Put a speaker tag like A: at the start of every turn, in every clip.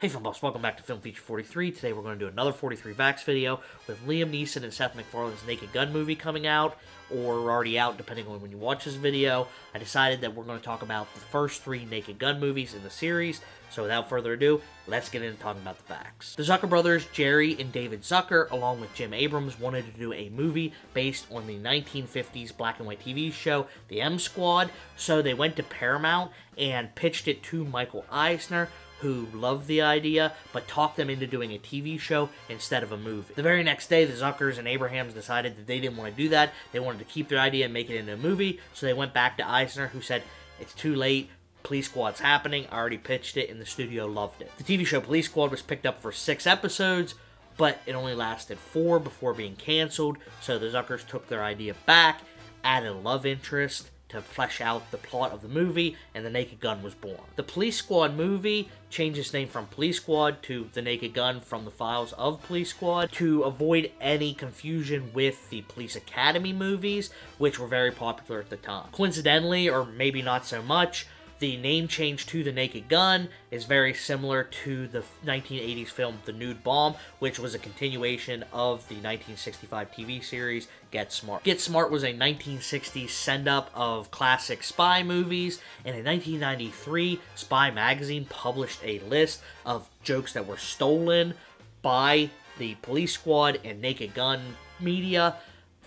A: Hey Film Buffs, welcome back to Film Feature 43. Today we're going to do another 43 Vax video with Liam Neeson and Seth MacFarlane's Naked Gun movie coming out, or already out depending on when you watch this video. I decided that we're going to talk about the first 3 Naked Gun movies in the series, so without further ado, let's get into talking about the facts. The Zucker Brothers, Jerry and David Zucker, along with Jim Abrams, wanted to do a movie based on the 1950s black and white TV show, The M Squad, so they went to Paramount and pitched it to Michael Eisner, who loved the idea, but talked them into doing a TV show instead of a movie. The very next day, the Zuckers and Abrahams decided that they didn't want to do that. They wanted to keep their idea and make it into a movie, so they went back to Eisner, who said, "It's too late. Police Squad's happening. I already pitched it, and the studio loved it." The TV show Police Squad was picked up for 6 episodes, but it only lasted 4 before being canceled, so the Zuckers took their idea back, added a love interest to flesh out the plot of the movie, and The Naked Gun was born. The Police Squad movie changed its name from Police Squad to The Naked Gun from the files of Police Squad to avoid any confusion with the Police Academy movies, which were very popular at the time. Coincidentally, or maybe not so much, the name change to The Naked Gun is very similar to the 1980s film The Nude Bomb, which was a continuation of the 1965 TV series Get Smart. Get Smart was a 1960s send-up of classic spy movies, and in 1993, Spy Magazine published a list of jokes that were stolen by the Police Squad and Naked Gun media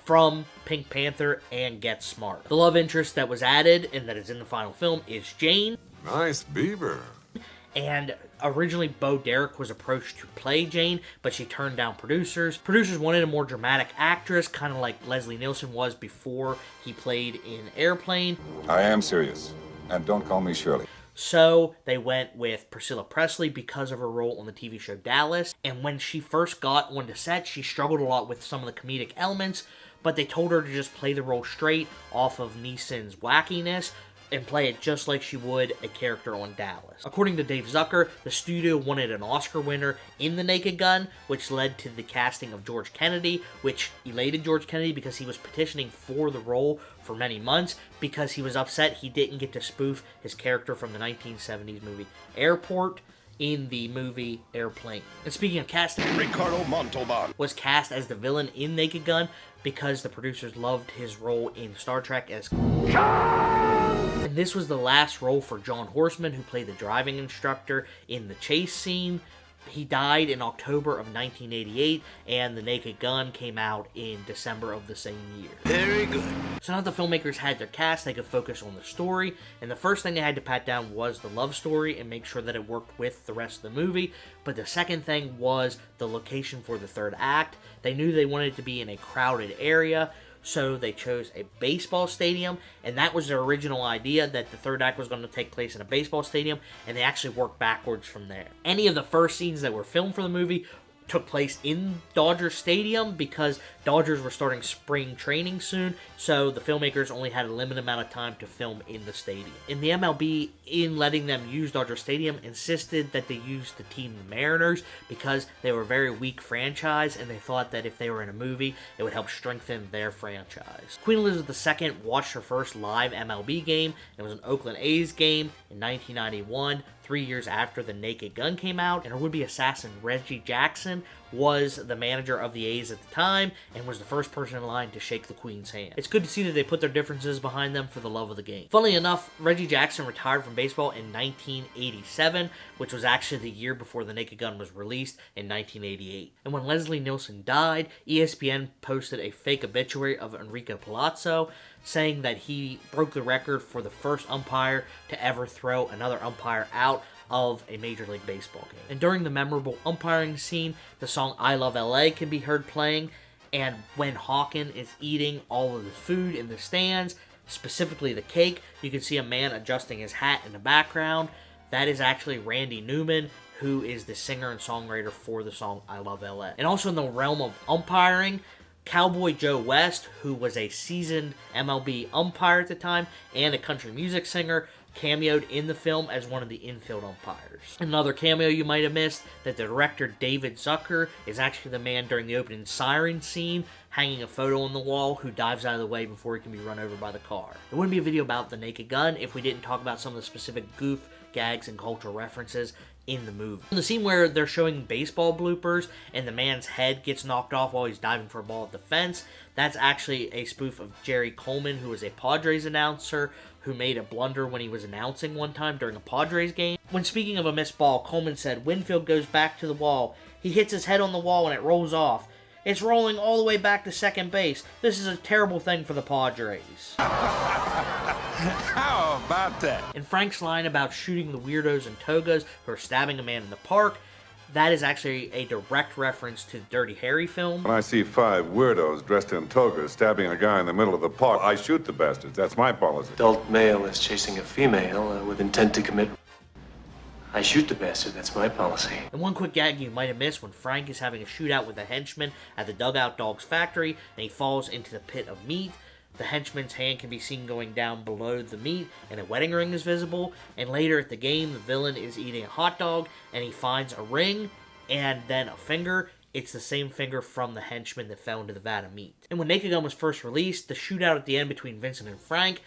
A: from Pink Panther and Get Smart. The love interest that was added and that is in the final film is Jane.
B: Nice beaver.
A: And originally Bo Derek was approached to play Jane, but she turned down producers. Producers wanted a more dramatic actress, kind of like Leslie Nielsen was before he played in Airplane.
B: I am serious, and don't call me Shirley.
A: So they went with Priscilla Presley because of her role on the TV show Dallas. And when she first got onto set, she struggled a lot with some of the comedic elements, but they told her to just play the role straight off of Neeson's wackiness and play it just like she would a character on Dallas. According to Dave Zucker, the studio wanted an Oscar winner in The Naked Gun, which led to the casting of George Kennedy, which elated George Kennedy because he was petitioning for the role for many months because he was upset he didn't get to spoof his character from the 1970s movie Airport in the movie Airplane. And speaking of casting,
C: Ricardo Montalban
A: was cast as the villain in Naked Gun because the producers loved his role in Star Trek as And this was the last role for John Horseman, who played the driving instructor in the chase scene. He died in October of 1988, and The Naked Gun came out in December of the same year.
C: Very good.
A: So now the filmmakers had their cast, they could focus on the story, and the first thing they had to pat down was the love story and make sure that it worked with the rest of the movie. But the second thing was the location for the third act. They knew they wanted it to be in a crowded area, so they chose a baseball stadium, and that was their original idea, that the third act was going to take place in a baseball stadium, and they actually worked backwards from there. Any of the first scenes that were filmed for the movie took place in Dodger Stadium because Dodgers were starting spring training soon, so the filmmakers only had a limited amount of time to film in the stadium. And the MLB, in letting them use Dodger Stadium, insisted that they use the team the Mariners because they were a very weak franchise, and they thought that if they were in a movie, it would help strengthen their franchise. Queen Elizabeth II watched her first live MLB game. It was an Oakland A's game in 1991, 3 years after The Naked Gun came out, and her would-be assassin Reggie Jackson was the manager of the A's at the time and was the first person in line to shake the Queen's hand. It's good to see that they put their differences behind them for the love of the game. Funnily enough, Reggie Jackson retired from baseball in 1987, which was actually the year before The Naked Gun was released in 1988. And when Leslie Nielsen died, ESPN posted a fake obituary of Enrico Palazzo, saying that he broke the record for the first umpire to ever throw another umpire out of a Major League Baseball game. And during the memorable umpiring scene, the song I Love LA can be heard playing, and when Hawken is eating all of the food in the stands, specifically the cake, you can see a man adjusting his hat in the background. That is actually Randy Newman, who is the singer and songwriter for the song I Love LA. And also in the realm of umpiring, Cowboy Joe West, who was a seasoned MLB umpire at the time and a country music singer, cameoed in the film as one of the infield umpires. Another cameo you might have missed, that the director David Zucker is actually the man during the opening siren scene, hanging a photo on the wall, who dives out of the way before he can be run over by the car. It wouldn't be a video about The Naked Gun if we didn't talk about some of the specific goof, gags, and cultural references in the movie. In the scene where they're showing baseball bloopers and the man's head gets knocked off while he's diving for a ball at the fence, that's actually a spoof of Jerry Coleman, who was a Padres announcer who made a blunder when he was announcing one time during a Padres game. When speaking of a missed ball, Coleman said, "Winfield goes back to the wall. He hits his head on the wall and it rolls off. It's rolling all the way back to second base. This is a terrible thing for the Padres."
C: How about that?
A: And Frank's line about shooting the weirdos in togas who are stabbing a man in the park, that is actually a direct reference to the Dirty Harry film.
B: When I see 5 weirdos dressed in togas stabbing a guy in the middle of the park, I shoot the bastards. That's my policy.
D: Adult male is chasing a female with intent to commit. I shoot the bastard, that's my policy.
A: And one quick gag you might have missed when Frank is having a shootout with a henchman at the Dugout Dogs factory and he falls into the pit of meat. The henchman's hand can be seen going down below the meat and a wedding ring is visible. And later at the game, the villain is eating a hot dog and he finds a ring and then a finger. It's the same finger from the henchman that fell into the vat of meat. And when Naked Gun was first released, the shootout at the end between Vincent and Frank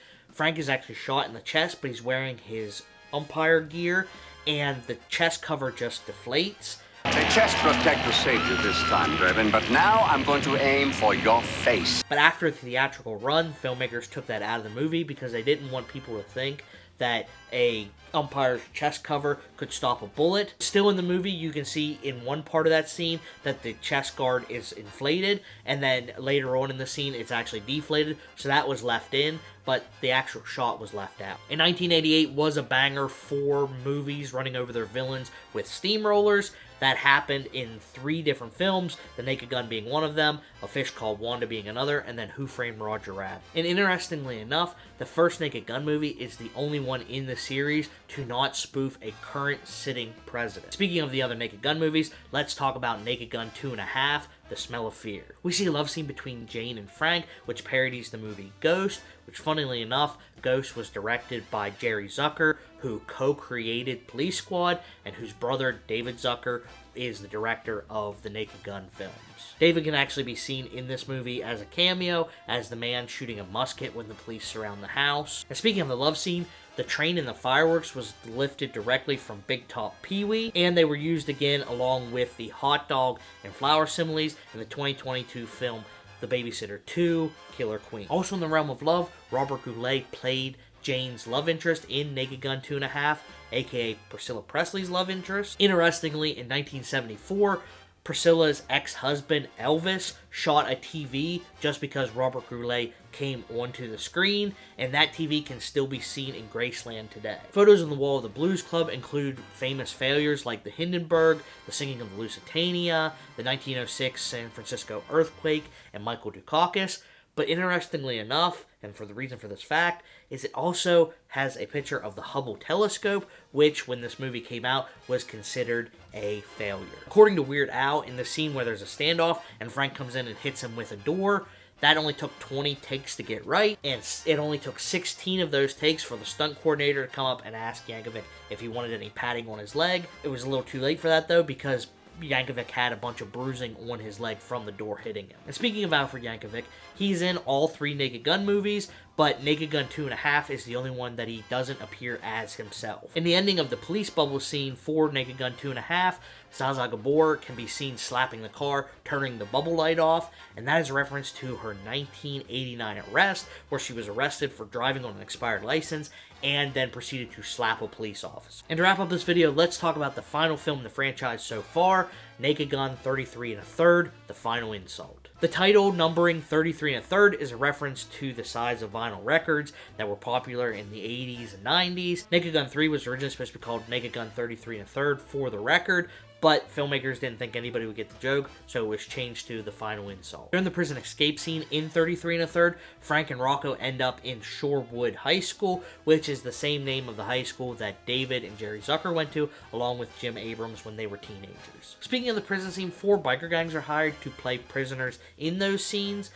A: is actually shot in the chest, but he's wearing his umpire gear and the chest cover just deflates.
E: The chest protector saved you this time, Durbin, but now I'm going to aim for your face.
A: But after the theatrical run, filmmakers took that out of the movie because they didn't want people to think that a umpire's chest cover could stop a bullet. Still in the movie, you can see in one part of that scene that the chest guard is inflated, and then later on in the scene, it's actually deflated, so that was left in, but the actual shot was left out. In 1988 was a banger for movies running over their villains with steamrollers. That happened in 3 different films, The Naked Gun being one of them, A Fish Called Wanda being another, and then Who Framed Roger Rabbit. And interestingly enough, the first Naked Gun movie is the only one in the series to not spoof a current sitting president. Speaking of the other Naked Gun movies, let's talk about Naked Gun 2.5, The Smell of Fear. We see a love scene between Jane and Frank, which parodies the movie Ghost, which funnily enough, Ghost was directed by Jerry Zucker, who co-created Police Squad, and whose brother, David Zucker, is the director of the Naked Gun films. David can actually be seen in this movie as a cameo, as the man shooting a musket when the police surround the house. And speaking of the love scene, the train and the fireworks was lifted directly from Big Top Pee-wee, and they were used again along with the hot dog and flower similes in the 2022 film The Babysitter 2, Killer Queen. Also in the realm of love, Robert Goulet played Jane's love interest in Naked Gun 2.5, aka Priscilla Presley's love interest. Interestingly, in 1974, Priscilla's ex-husband Elvis shot a TV just because Robert Goulet came onto the screen, and that TV can still be seen in Graceland today. Photos on the wall of the Blues Club include famous failures like the Hindenburg, the singing of the Lusitania, the 1906 San Francisco earthquake, and Michael Dukakis. But interestingly enough, and for the reason for this fact, is it also has a picture of the Hubble telescope, which, when this movie came out, was considered a failure. According to Weird Al, in the scene where there's a standoff and Frank comes in and hits him with a door, that only took 20 takes to get right, and it only took 16 of those takes for the stunt coordinator to come up and ask Yankovic if he wanted any padding on his leg. It was a little too late for that, though, because Yankovic had a bunch of bruising on his leg from the door hitting him. And speaking of Alfred Yankovic, he's in all 3 Naked Gun movies, but Naked Gun 2.5 is the only one that he doesn't appear as himself. In the ending of the police bubble scene for Naked Gun 2.5, Zsa Zsa Gabor can be seen slapping the car, turning the bubble light off, and that is a reference to her 1989 arrest, where she was arrested for driving on an expired license and then proceeded to slap a police officer. And to wrap up this video, let's talk about the final film in the franchise so far, Naked Gun 33 1/3, The Final Insult. The title numbering 33 1/3 is a reference to the size of vinyl records that were popular in the 80s and 90s. Naked Gun 3 was originally supposed to be called Naked Gun 33 1/3 for the record, but filmmakers didn't think anybody would get the joke, so it was changed to The Final Insult. During the prison escape scene in 33 1/3, Frank and Rocco end up in Shorewood High School, which is the same name of the high school that David and Jerry Zucker went to, along with Jim Abrams when they were teenagers. Speaking of the prison scene, 4 biker gangs are hired to play prisoners in those scenes.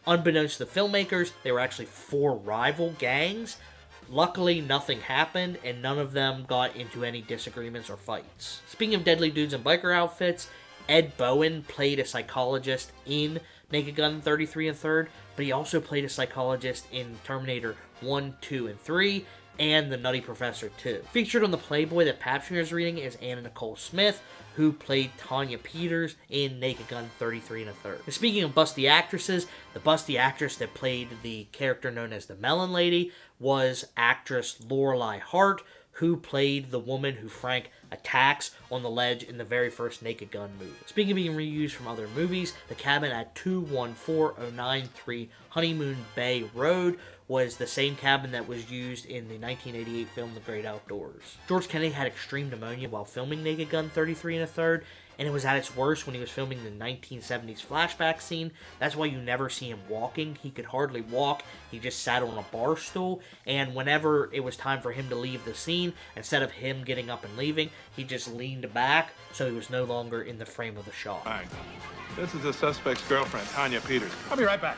A: Unbeknownst to the filmmakers, they were actually 4 rival gangs. Luckily, nothing happened, and none of them got into any disagreements or fights. Speaking of deadly dudes in biker outfits, Ed Bowen played a psychologist in Naked Gun 33 1/3, but he also played a psychologist in Terminator 1, 2, and 3, and The Nutty Professor 2. Featured on the Playboy that Papshinger is reading is Anna Nicole Smith, who played Tanya Peters in Naked Gun 33 1/3. And speaking of busty actresses, the busty actress that played the character known as the Melon Lady was actress Lorelei Hart, who played the woman who Frank attacks on the ledge in the very first Naked Gun movie. Speaking of being reused from other movies, the cabin at 214093 Honeymoon Bay Road was the same cabin that was used in the 1988 film The Great Outdoors. George Kennedy had extreme pneumonia while filming Naked Gun 33 1/3, and it was at its worst when he was filming the 1970s flashback scene. That's why you never see him walking. He could hardly walk. He just sat on a bar stool, and whenever it was time for him to leave the scene, instead of him getting up and leaving, he just leaned back, so he was no longer in the frame of the shot.
F: All right. This is the suspect's girlfriend, Tanya Peters. I'll be right back.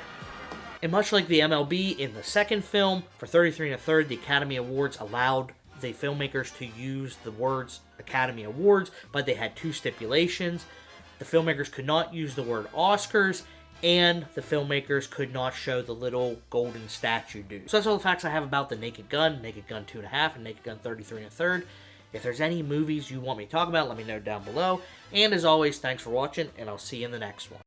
A: And much like the MLB in the second film, for 33 1/3, the Academy Awards allowed the filmmakers to use the words Academy Awards, but they had two stipulations. The filmmakers could not use the word Oscars, and the filmmakers could not show the little golden statue dude. So that's all the facts I have about the Naked Gun 2.5, and Naked Gun 33 1/3. If there's any movies you want me to talk about, let me know down below. And as always, thanks for watching, and I'll see you in the next one.